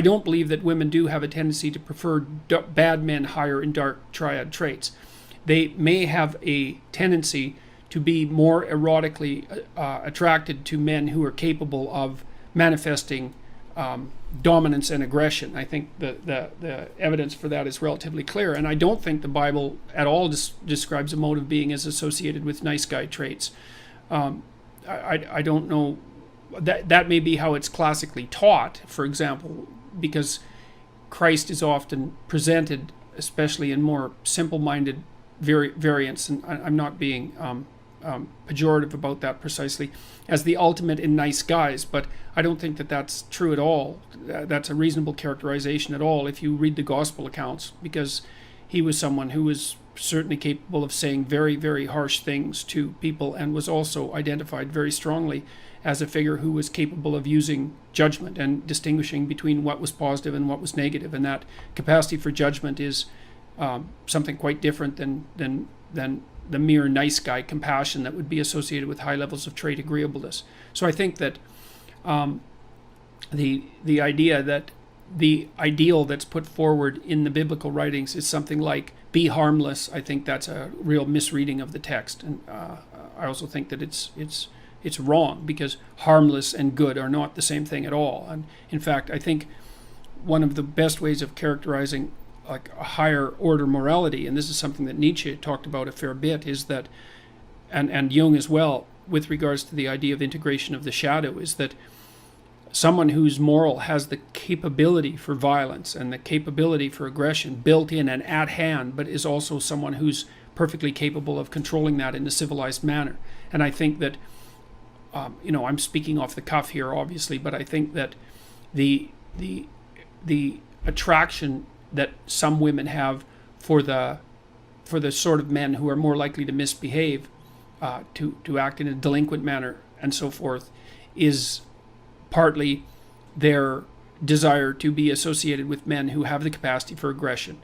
I don't believe that women do have a tendency to prefer bad men higher in dark triad traits. They may have a tendency to be more erotically attracted to men who are capable of manifesting dominance and aggression. I think the evidence for that is relatively clear, and I don't think the Bible at all describes a mode of being as associated with nice guy traits. I don't know, that may be how it's classically taught, for example, because Christ is often presented, especially in more simple-minded variants, and I'm not being pejorative about that precisely, as the ultimate in nice guys, but I don't think that that's true at all. That's a reasonable characterization at all if you read the gospel accounts, because he was someone who was certainly capable of saying very, very harsh things to people, and was also identified very strongly as a figure who was capable of using judgment and distinguishing between what was positive and what was negative, and that capacity for judgment is something quite different than the mere nice guy compassion that would be associated with high levels of trait agreeableness. So I think that the idea that the ideal that's put forward in the biblical writings is something like be harmless, I think that's a real misreading of the text, and I also think that it's wrong, because harmless and good are not the same thing at all. And in fact, I think one of the best ways of characterizing like a higher order morality, and this is something that Nietzsche talked about a fair bit, is that, and Jung as well, with regards to the idea of integration of the shadow, is that someone who's moral has the capability for violence and the capability for aggression built in and at hand, but is also someone who's perfectly capable of controlling that in a civilized manner. And I think that, I'm speaking off the cuff here, obviously, but I think that the attraction that some women have for the sort of men who are more likely to misbehave, to act in a delinquent manner and so forth, is partly their desire to be associated with men who have the capacity for aggression.